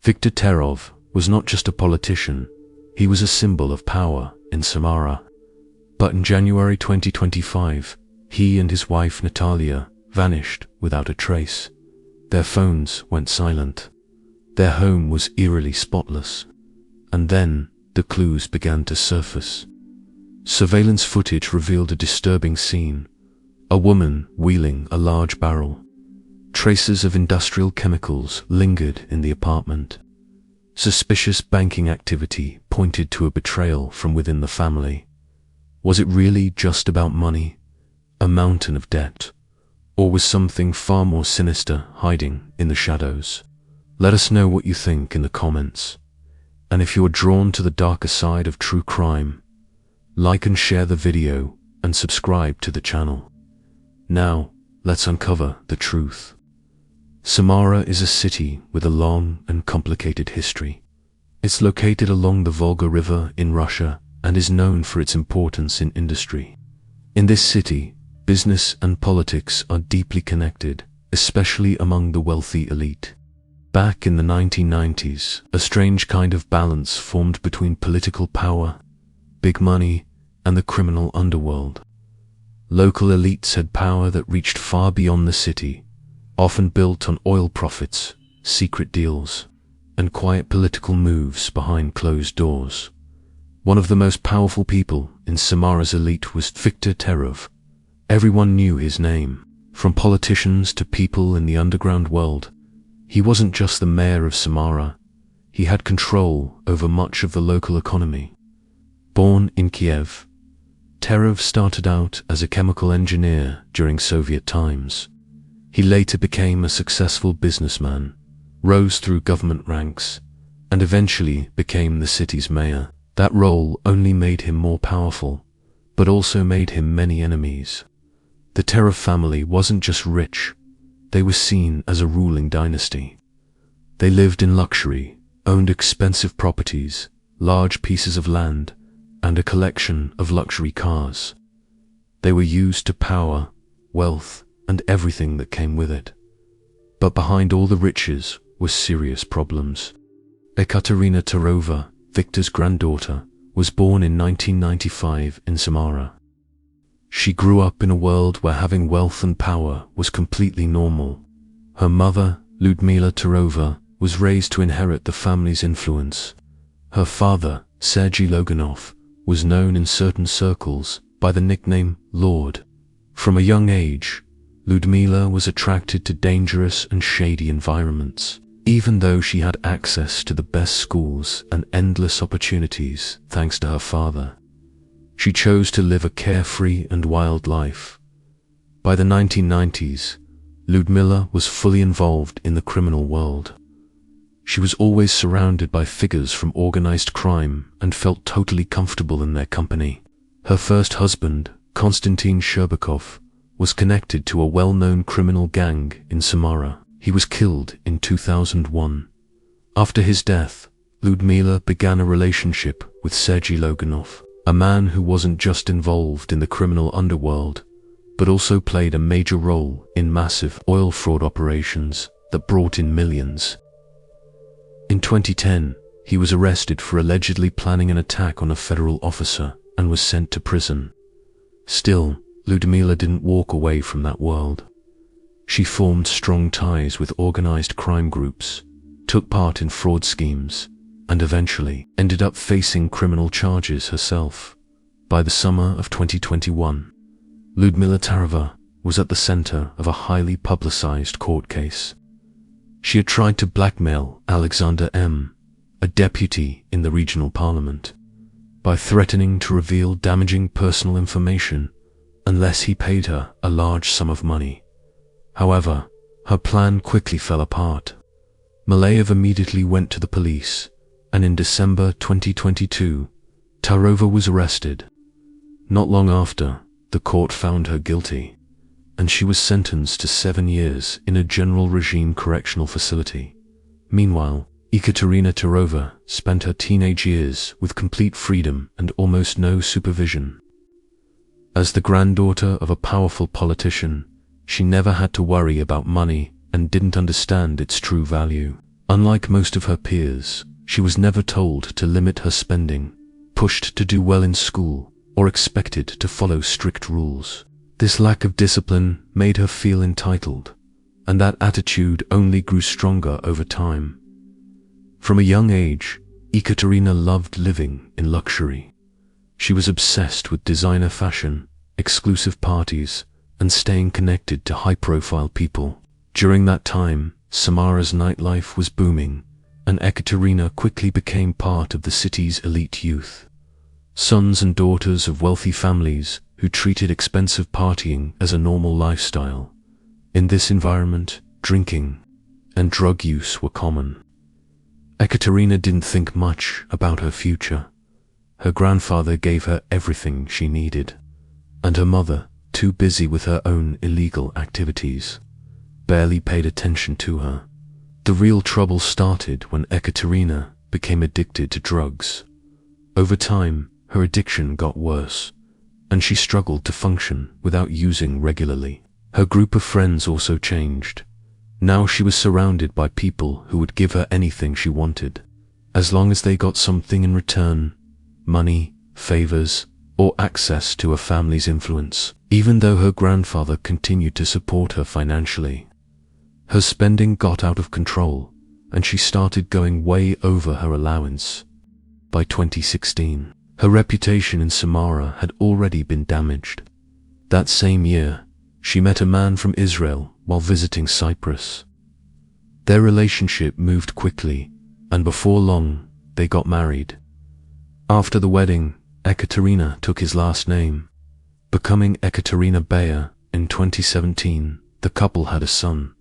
Victor Tarov was not just a politician, he was a symbol of power in Samara. But in January 2025, he and his wife Natalia vanished without a trace. Their phones went silent. Their home was eerily spotless. And then the clues began to surface. Surveillance footage revealed a disturbing scene: a woman wheeling a large barrel. Traces of industrial chemicals lingered in the apartment. Suspicious banking activity pointed to a betrayal from within the family. Was it really just about money, a mountain of debt, or was something far more sinister hiding in the shadows? Let us know what you think in the comments. And if you are drawn to the darker side of true crime, like and share the video and subscribe to the channel. Now, let's uncover the truth. Samara is a city with a long and complicated history. It's located along the Volga River in Russia and is known for its importance in industry. In this city, business and politics are deeply connected, especially among the wealthy elite. Back in the 1990s, a strange kind of balance formed between political power, big money, and the criminal underworld. Local elites had power that reached far beyond the city, often built on oil profits, secret deals, and quiet political moves behind closed doors. One of the most powerful people in Samara's elite was Victor Tarov. Everyone knew his name, from politicians to people in the underground world. He wasn't just the mayor of Samara, he had control over much of the local economy. Born in Kiev, Terov started out as a chemical engineer during Soviet times. He later became a successful businessman, rose through government ranks, and eventually became the city's mayor. That role only made him more powerful, but also made him many enemies. The Terov family wasn't just rich, they were seen as a ruling dynasty. They lived in luxury, owned expensive properties, large pieces of land, and a collection of luxury cars. They were used to power, wealth, and everything that came with it. But behind all the riches were serious problems. Ekaterina Tarova, Victor's granddaughter, was born in 1995 in Samara. She grew up in a world where having wealth and power was completely normal. Her mother, Lyudmila Tarova, was raised to inherit the family's influence. Her father, Sergei Loganov, was known in certain circles by the nickname Lord. From a young age, Lyudmila was attracted to dangerous and shady environments. Even though she had access to the best schools and endless opportunities thanks to her father, she chose to live a carefree and wild life. By the 1990s, Lyudmila was fully involved in the criminal world. She was always surrounded by figures from organized crime and felt totally comfortable in their company. Her first husband, Konstantin Sherbakov, was connected to a well-known criminal gang in Samara. He was killed in 2001. After his death, Lyudmila began a relationship with Sergei Loganov, a man who wasn't just involved in the criminal underworld, but also played a major role in massive oil fraud operations that brought in millions. In 2010, he was arrested for allegedly planning an attack on a federal officer and was sent to prison. Still, Lyudmila didn't walk away from that world. She formed strong ties with organized crime groups, took part in fraud schemes, and eventually ended up facing criminal charges herself. By the summer of 2021, Lyudmila Tarova was at the center of a highly publicized court case. She had tried to blackmail Alexander M., a deputy in the regional parliament, by threatening to reveal damaging personal information unless he paid her a large sum of money. However, her plan quickly fell apart. Malayev immediately went to the police, and in December 2022, Tarova was arrested. Not long after, the court found her guilty, and she was sentenced to 7 years in a general regime correctional facility. Meanwhile, Ekaterina Tarova spent her teenage years with complete freedom and almost no supervision. As the granddaughter of a powerful politician, she never had to worry about money and didn't understand its true value. Unlike most of her peers, she was never told to limit her spending, pushed to do well in school, or expected to follow strict rules. This lack of discipline made her feel entitled, and that attitude only grew stronger over time. From a young age, Ekaterina loved living in luxury. She was obsessed with designer fashion, exclusive parties, and staying connected to high-profile people. During that time, Samara's nightlife was booming, and Ekaterina quickly became part of the city's elite youth. Sons and daughters of wealthy families who treated expensive partying as a normal lifestyle. In this environment, drinking and drug use were common. Ekaterina didn't think much about her future. Her grandfather gave her everything she needed, and her mother, too busy with her own illegal activities, barely paid attention to her. The real trouble started when Ekaterina became addicted to drugs. Over time, her addiction got worse, and she struggled to function without using regularly. Her group of friends also changed. Now she was surrounded by people who would give her anything she wanted, as long as they got something in return: money, favors, or access to her family's influence. Even though her grandfather continued to support her financially, her spending got out of control, and she started going way over her allowance. By 2016, her reputation in Samara had already been damaged. That same year, she met a man from Israel while visiting Cyprus. Their relationship moved quickly, and before long, they got married. After the wedding, Ekaterina took his last name, becoming Ekaterina Bayer. In 2017, the couple had a son.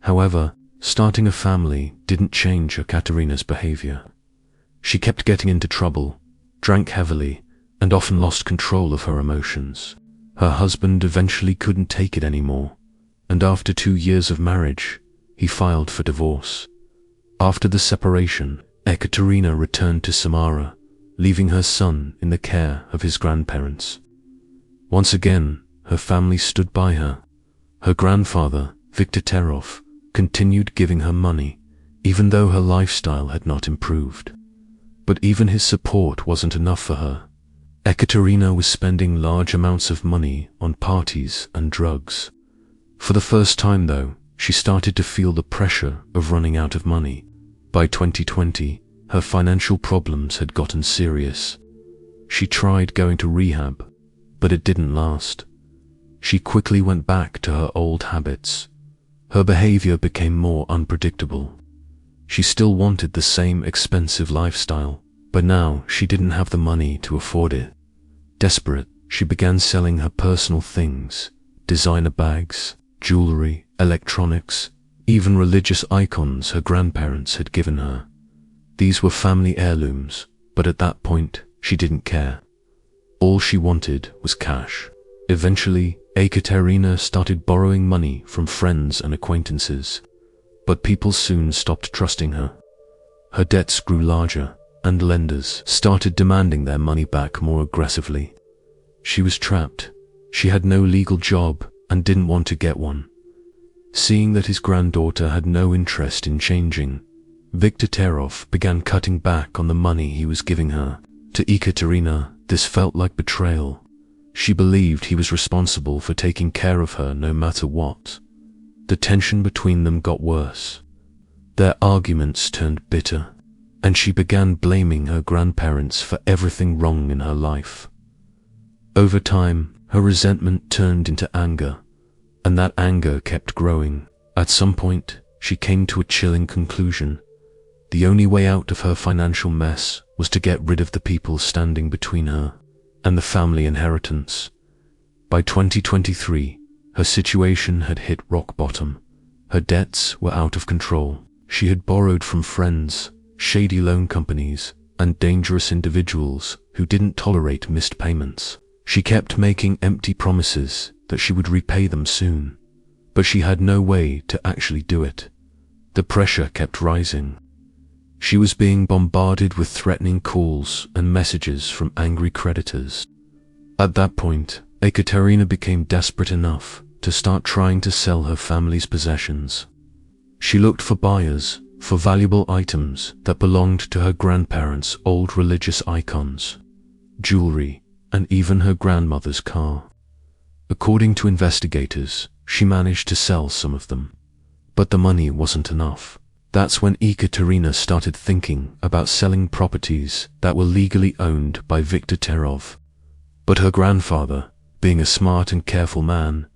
However, starting a family didn't change Ekaterina's behavior. She kept getting into trouble, drank heavily, and often lost control of her emotions. Her husband eventually couldn't take it anymore, and after 2 years of marriage, he filed for divorce. After the separation, Ekaterina returned to Samara, leaving her son in the care of his grandparents. Once again, her family stood by her. Her grandfather, Victor Tarov, continued giving her money, even though her lifestyle had not improved. But even his support wasn't enough for her. Ekaterina was spending large amounts of money on parties and drugs. For the first time, though, she started to feel the pressure of running out of money. By 2020, her financial problems had gotten serious. She tried going to rehab, but it didn't last. She quickly went back to her old habits. Her behavior became more unpredictable. She still wanted the same expensive lifestyle, but now she didn't have the money to afford it. Desperate, she began selling her personal things: designer bags, jewelry, electronics, even religious icons her grandparents had given her. These were family heirlooms, but at that point, she didn't care. All she wanted was cash. Eventually, Ekaterina started borrowing money from friends and acquaintances, but people soon stopped trusting her. Her debts grew larger, and lenders started demanding their money back more aggressively. She was trapped. She had no legal job and didn't want to get one. Seeing that his granddaughter had no interest in changing, Victor Tarov began cutting back on the money he was giving her. To Ekaterina, this felt like betrayal. She believed he was responsible for taking care of her no matter what. The tension between them got worse. Their arguments turned bitter, and she began blaming her grandparents for everything wrong in her life. Over time, her resentment turned into anger, and that anger kept growing. At some point, she came to a chilling conclusion. The only way out of her financial mess was to get rid of the people standing between her and the family inheritance. By 2023, her situation had hit rock bottom. Her debts were out of control. She had borrowed from friends, shady loan companies, and dangerous individuals who didn't tolerate missed payments. She kept making empty promises that she would repay them soon, but she had no way to actually do it. The pressure kept rising. She was being bombarded with threatening calls and messages from angry creditors. At that point, Ekaterina became desperate enough to start trying to sell her family's possessions. She looked for buyers, for valuable items that belonged to her grandparents' old religious icons, jewelry, and even her grandmother's car. According to investigators, she managed to sell some of them. But the money wasn't enough. That's when Ekaterina started thinking about selling properties that were legally owned by Victor Tarov. But her grandfather, being a smart and careful man,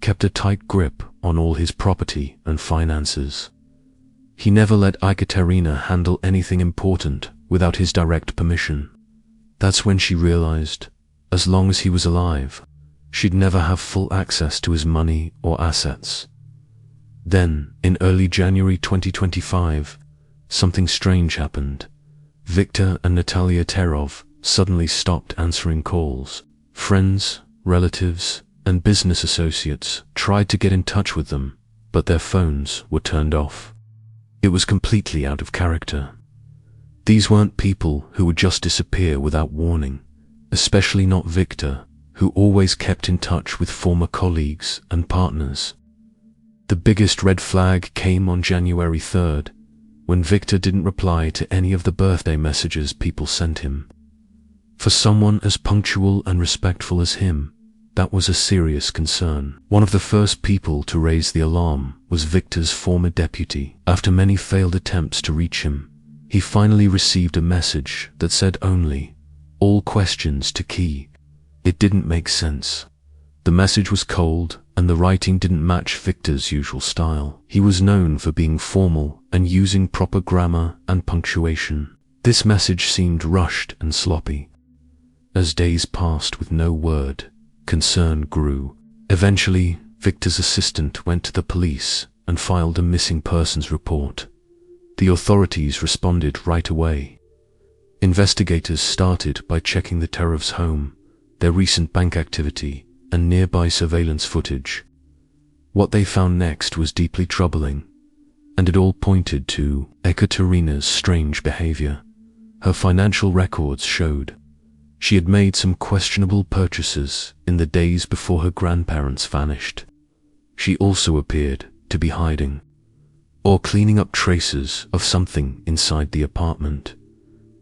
kept a tight grip on all his property and finances. He never let Ekaterina handle anything important without his direct permission. That's when she realized, as long as he was alive, she'd never have full access to his money or assets. Then, in early January 2025, something strange happened. Victor and Natalia Terov suddenly stopped answering calls. Friends, relatives, and business associates tried to get in touch with them, but their phones were turned off. It was completely out of character. These weren't people who would just disappear without warning, especially not Victor, who always kept in touch with former colleagues and partners. The biggest red flag came on January 3rd, when Victor didn't reply to any of the birthday messages people sent him. For someone as punctual and respectful as him, that was a serious concern. One of the first people to raise the alarm was Victor's former deputy. After many failed attempts to reach him, he finally received a message that said only, "All questions to Key." It didn't make sense. The message was cold, and the writing didn't match Victor's usual style. He was known for being formal and using proper grammar and punctuation. This message seemed rushed and sloppy. As days passed with no word, concern grew. Eventually, Victor's assistant went to the police and filed a missing persons report. The authorities responded right away. Investigators started by checking the Terov's home, their recent bank activity, and nearby surveillance footage. What they found next was deeply troubling, and it all pointed to Ekaterina's strange behavior. Her financial records showed she had made some questionable purchases in the days before her grandparents vanished. She also appeared to be hiding or cleaning up traces of something inside the apartment.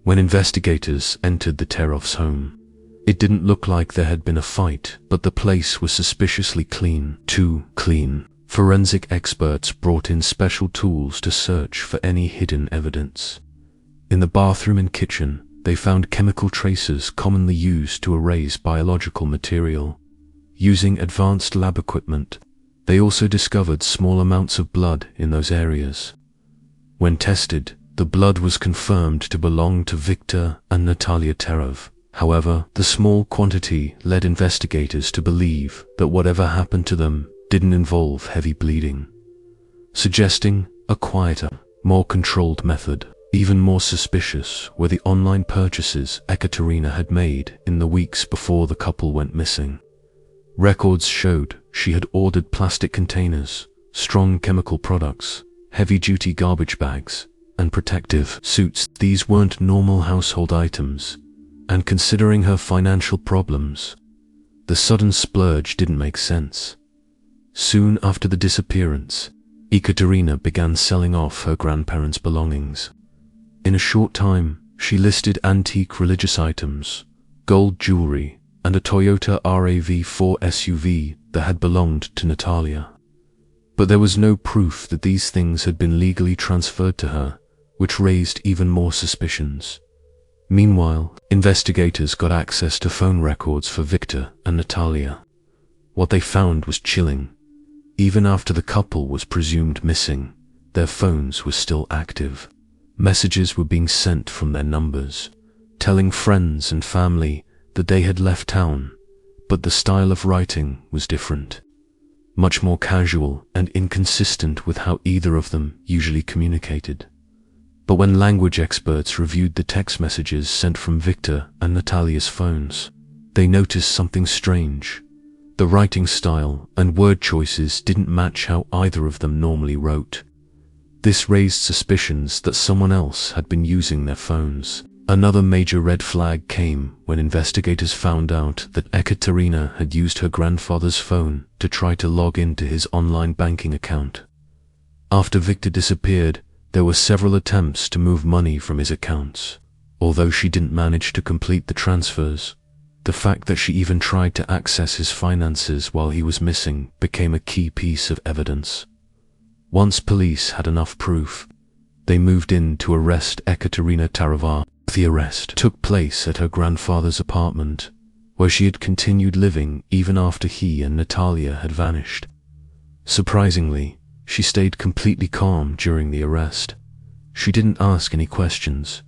When investigators entered the Terov's home, it didn't look like there had been a fight, but the place was suspiciously clean. Too clean. Forensic experts brought in special tools to search for any hidden evidence. In the bathroom and kitchen, they found chemical traces commonly used to erase biological material. Using advanced lab equipment, they also discovered small amounts of blood in those areas. When tested, the blood was confirmed to belong to Victor and Natalia Terov. However, the small quantity led investigators to believe that whatever happened to them didn't involve heavy bleeding, suggesting a quieter, more controlled method. Even more suspicious were the online purchases Ekaterina had made in the weeks before the couple went missing. Records showed she had ordered plastic containers, strong chemical products, heavy-duty garbage bags, and protective suits. These weren't normal household items, and considering her financial problems, the sudden splurge didn't make sense. Soon after the disappearance, Ekaterina began selling off her grandparents' belongings. In a short time, she listed antique religious items, gold jewelry, and a Toyota RAV4 SUV that had belonged to Natalia. But there was no proof that these things had been legally transferred to her, which raised even more suspicions. Meanwhile, investigators got access to phone records for Victor and Natalia. What they found was chilling. Even after the couple was presumed missing, their phones were still active. Messages were being sent from their numbers, telling friends and family that they had left town, but the style of writing was different, much more casual and inconsistent with how either of them usually communicated. But when language experts reviewed the text messages sent from Victor and Natalia's phones, they noticed something strange. The writing style and word choices didn't match how either of them normally wrote. This raised suspicions that someone else had been using their phones. Another major red flag came when investigators found out that Ekaterina had used her grandfather's phone to try to log into his online banking account. After Victor disappeared, There were several attempts to move money from his accounts. Although she didn't manage to complete the transfers, the fact that she even tried to access his finances while he was missing became a key piece of evidence. Once police had enough proof, they moved in to arrest Ekaterina Tarova. The arrest took place at her grandfather's apartment, where she had continued living even after he and Natalia had vanished. Surprisingly, she stayed completely calm during the arrest. She didn't ask any questions,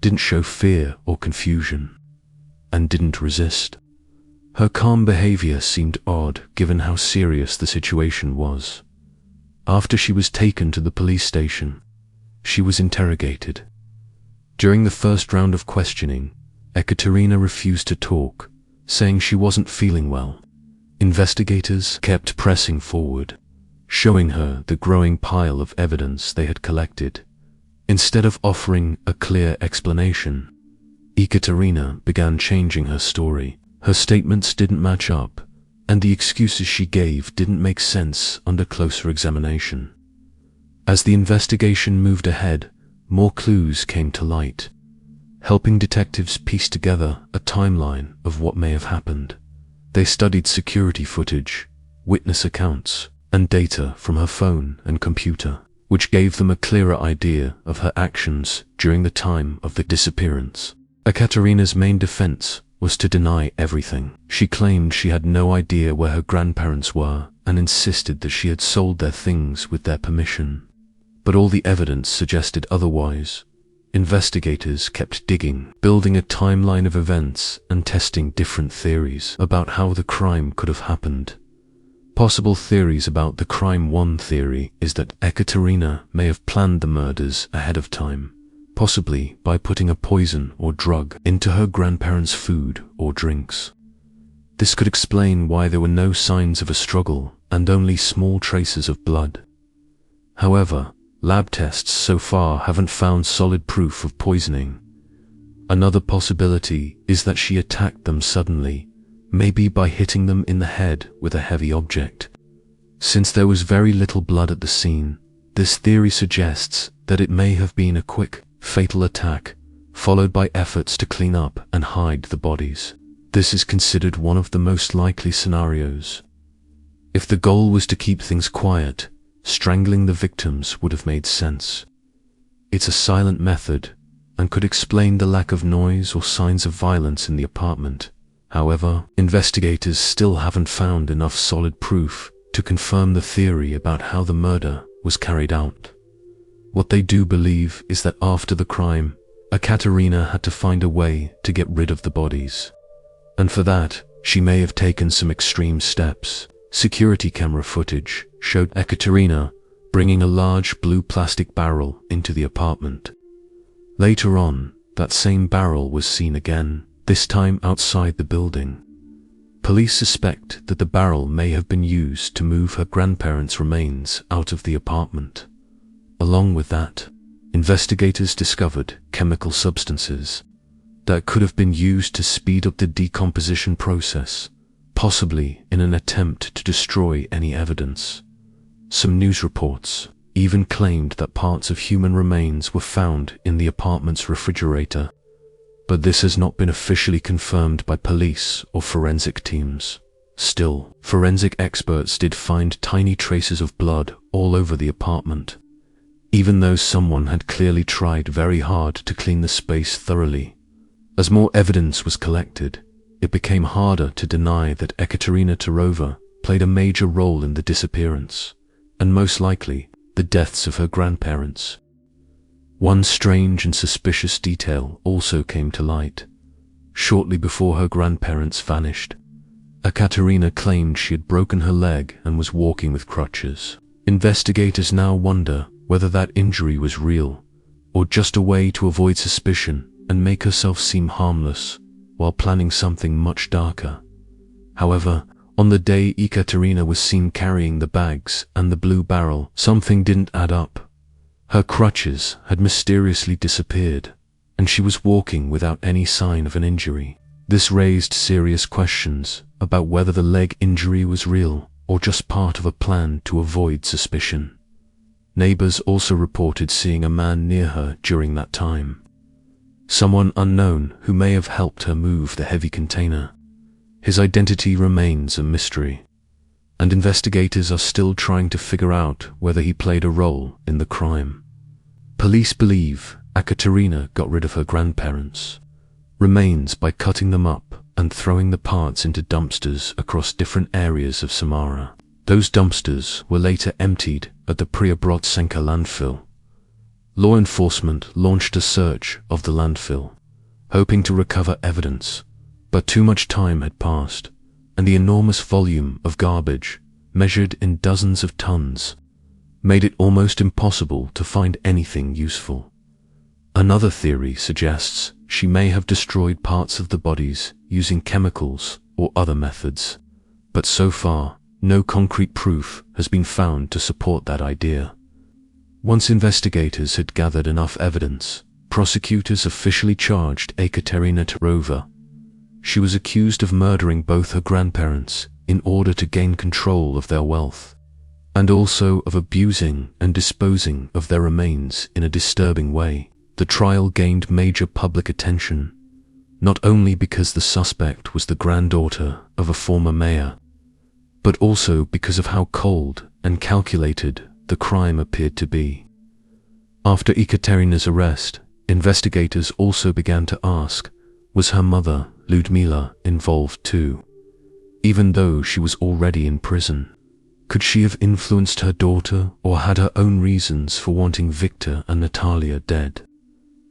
didn't show fear or confusion, and didn't resist. Her calm behavior seemed odd given how serious the situation was. After she was taken to the police station, she was interrogated. During the first round of questioning, Ekaterina refused to talk, saying she wasn't feeling well. Investigators kept pressing forward, showing her the growing pile of evidence they had collected. Instead of offering a clear explanation, Ekaterina began changing her story. Her statements didn't match up, and the excuses she gave didn't make sense under closer examination. As the investigation moved ahead, more clues came to light, helping detectives piece together a timeline of what may have happened. They studied security footage, witness accounts, and data from her phone and computer, which gave them a clearer idea of her actions during the time of the disappearance. Ekaterina's main defense was to deny everything. She claimed she had no idea where her grandparents were and insisted that she had sold their things with their permission. But all the evidence suggested otherwise. Investigators kept digging, building a timeline of events and testing different theories about how the crime could have happened. Possible theories about the crime. One theory is that Ekaterina may have planned the murders ahead of time, possibly by putting a poison or drug into her grandparents' food or drinks. This could explain why there were no signs of a struggle and only small traces of blood. However, lab tests so far haven't found solid proof of poisoning. Another possibility is that she attacked them suddenly, maybe by hitting them in the head with a heavy object. Since there was very little blood at the scene, this theory suggests that it may have been a quick, fatal attack, followed by efforts to clean up and hide the bodies. This is considered one of the most likely scenarios. If the goal was to keep things quiet, strangling the victims would have made sense. It's a silent method and could explain the lack of noise or signs of violence in the apartment. However, investigators still haven't found enough solid proof to confirm the theory about how the murder was carried out. What they do believe is that after the crime, Ekaterina had to find a way to get rid of the bodies. And for that, she may have taken some extreme steps. Security camera footage showed Ekaterina bringing a large blue plastic barrel into the apartment. Later on, that same barrel was seen again, this time outside the building. Police suspect that the barrel may have been used to move her grandparents' remains out of the apartment. Along with that, investigators discovered chemical substances that could have been used to speed up the decomposition process, possibly in an attempt to destroy any evidence. Some news reports even claimed that parts of human remains were found in the apartment's refrigerator, but this has not been officially confirmed by police or forensic teams. Still, forensic experts did find tiny traces of blood all over the apartment. Even though someone had clearly tried very hard to clean the space thoroughly. As more evidence was collected, it became harder to deny that Ekaterina Tarova played a major role in the disappearance, and most likely, the deaths of her grandparents. One strange and suspicious detail also came to light. Shortly before her grandparents vanished, Ekaterina claimed she had broken her leg and was walking with crutches. Investigators now wonder whether that injury was real, or just a way to avoid suspicion and make herself seem harmless while planning something much darker. However, on the day Ekaterina was seen carrying the bags and the blue barrel, something didn't add up. Her crutches had mysteriously disappeared, and she was walking without any sign of an injury. This raised serious questions about whether the leg injury was real or just part of a plan to avoid suspicion. Neighbors also reported seeing a man near her during that time. Someone unknown who may have helped her move the heavy container. His identity remains a mystery, and investigators are still trying to figure out whether he played a role in the crime. Police believe Ekaterina got rid of her grandparents' remains by cutting them up and throwing the parts into dumpsters across different areas of Samara. Those dumpsters were later emptied at the Priobrotsenka landfill. Law enforcement launched a search of the landfill, hoping to recover evidence, but too much time had passed, and the enormous volume of garbage, measured in dozens of tons, made it almost impossible to find anything useful. Another theory suggests she may have destroyed parts of the bodies using chemicals or other methods, but so far, no concrete proof has been found to support that idea. Once investigators had gathered enough evidence, prosecutors officially charged Ekaterina Tarova. She was accused of murdering both her grandparents in order to gain control of their wealth, and also of abusing and disposing of their remains in a disturbing way. The trial gained major public attention, not only because the suspect was the granddaughter of a former mayor, but also because of how cold and calculated the crime appeared to be. After Ekaterina's arrest, investigators also began to ask, was her mother, Ludmila, involved too? Even though she was already in prison, could she have influenced her daughter or had her own reasons for wanting Victor and Natalia dead?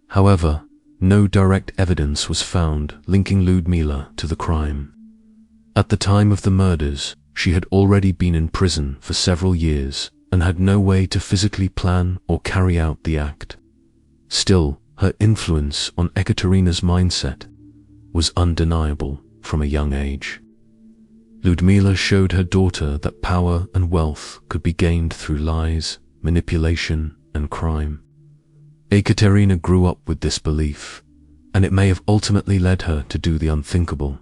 However, no direct evidence was found linking Ludmila to the crime. At the time of the murders, she had already been in prison for several years and had no way to physically plan or carry out the act. Still, her influence on Ekaterina's mindset was undeniable from a young age. Ludmila showed her daughter that power and wealth could be gained through lies, manipulation, and crime. Ekaterina grew up with this belief, and it may have ultimately led her to do the unthinkable.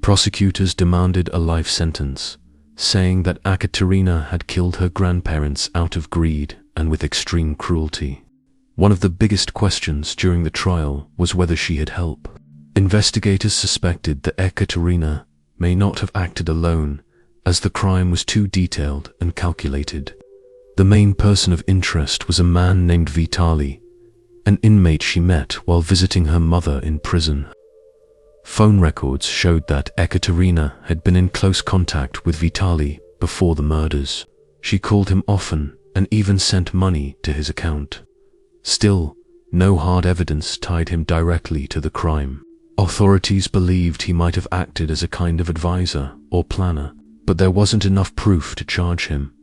Prosecutors demanded a life sentence, saying that Ekaterina had killed her grandparents out of greed and with extreme cruelty. One of the biggest questions during the trial was whether she had help. Investigators suspected that Ekaterina may not have acted alone, as the crime was too detailed and calculated. The main person of interest was a man named Vitaly, an inmate she met while visiting her mother in prison. Phone records showed that Ekaterina had been in close contact with Vitaly before the murders. She called him often and even sent money to his account. Still, no hard evidence tied him directly to the crime. Authorities believed he might have acted as a kind of advisor or planner, but there wasn't enough proof to charge him.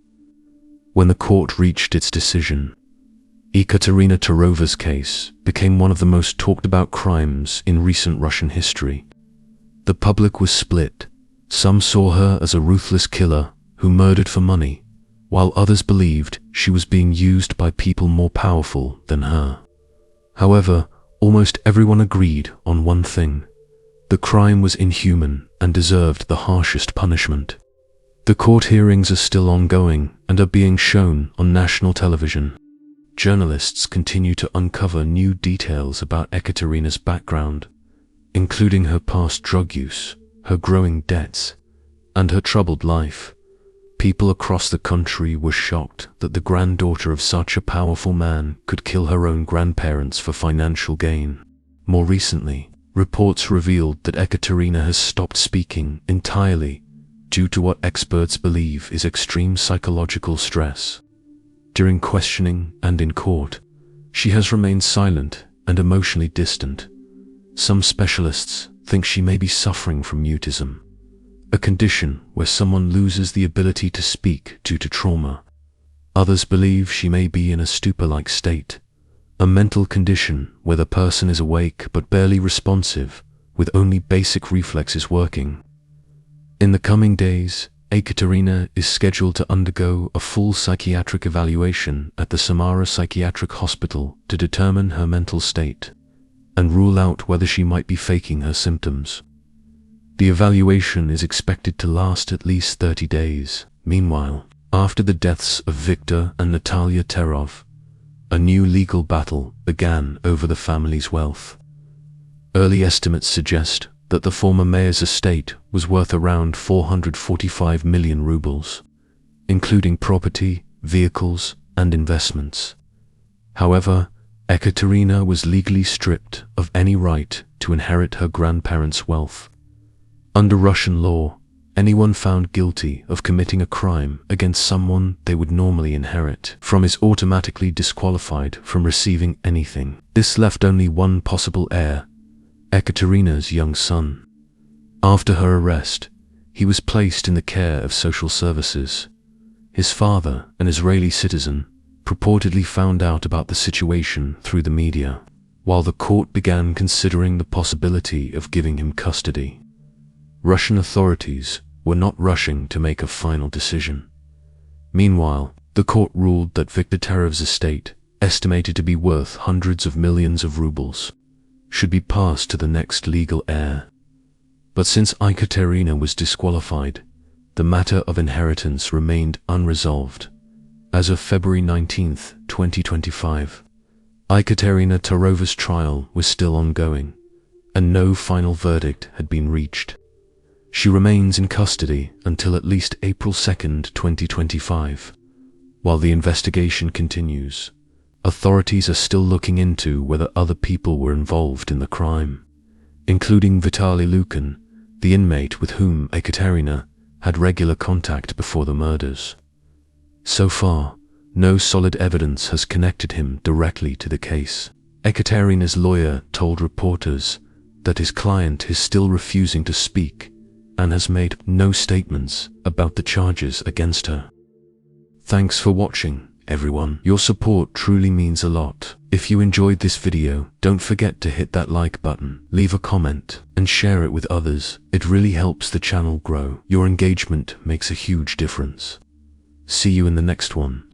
When the court reached its decision, Ekaterina Tarova's case became one of the most talked about crimes in recent Russian history. The public was split. Some saw her as a ruthless killer who murdered for money, while others believed she was being used by people more powerful than her. However, almost everyone agreed on one thing: the crime was inhuman and deserved the harshest punishment. The court hearings are still ongoing and are being shown on national television. Journalists continue to uncover new details about Ekaterina's background, including her past drug use, her growing debts, and her troubled life. People across the country were shocked that the granddaughter of such a powerful man could kill her own grandparents for financial gain. More recently, reports revealed that Ekaterina has stopped speaking entirely due to what experts believe is extreme psychological stress. During questioning and in court, she has remained silent and emotionally distant. Some specialists think she may be suffering from mutism, a condition where someone loses the ability to speak due to trauma. Others believe she may be in a stupor-like state, a mental condition where the person is awake but barely responsive, with only basic reflexes working. In the coming days, Ekaterina is scheduled to undergo a full psychiatric evaluation at the Samara Psychiatric Hospital to determine her mental state and rule out whether she might be faking her symptoms. The evaluation is expected to last at least 30 days. Meanwhile, After the deaths of Victor and Natalia Terov, a new legal battle began over the family's wealth. Early estimates suggest that the former mayor's estate was worth around 445 million rubles, including property, vehicles, and investments. However, Ekaterina was legally stripped of any right to inherit her grandparents' wealth. Under Russian law, anyone found guilty of committing a crime against someone they would normally inherit from is automatically disqualified from receiving anything. This left only one possible heir, Ekaterina's young son. After her arrest, he was placed in the care of social services. His father, an Israeli citizen, purportedly found out about the situation through the media, while the court began considering the possibility of giving him custody. Russian authorities were not rushing to make a final decision. Meanwhile, the court ruled that Victor Tarov's estate, estimated to be worth hundreds of millions of rubles, should be passed to the next legal heir. But since Ekaterina was disqualified, the matter of inheritance remained unresolved. As of February 19, 2025, Ekaterina Tarova's trial was still ongoing, and no final verdict had been reached. She remains in custody until at least April 2, 2025. While the investigation continues, authorities are still looking into whether other people were involved in the crime, including Vitaly Lukin, the inmate with whom Ekaterina had regular contact before the murders. So far, no solid evidence has connected him directly to the case. Ekaterina's lawyer told reporters that his client is still refusing to speak and has made no statements about the charges against her. Thanks for watching, everyone. Your support truly means a lot. If you enjoyed this video, don't forget to hit that like button, leave a comment, and share it with others. It really helps the channel grow. Your engagement makes a huge difference. See you in the next one.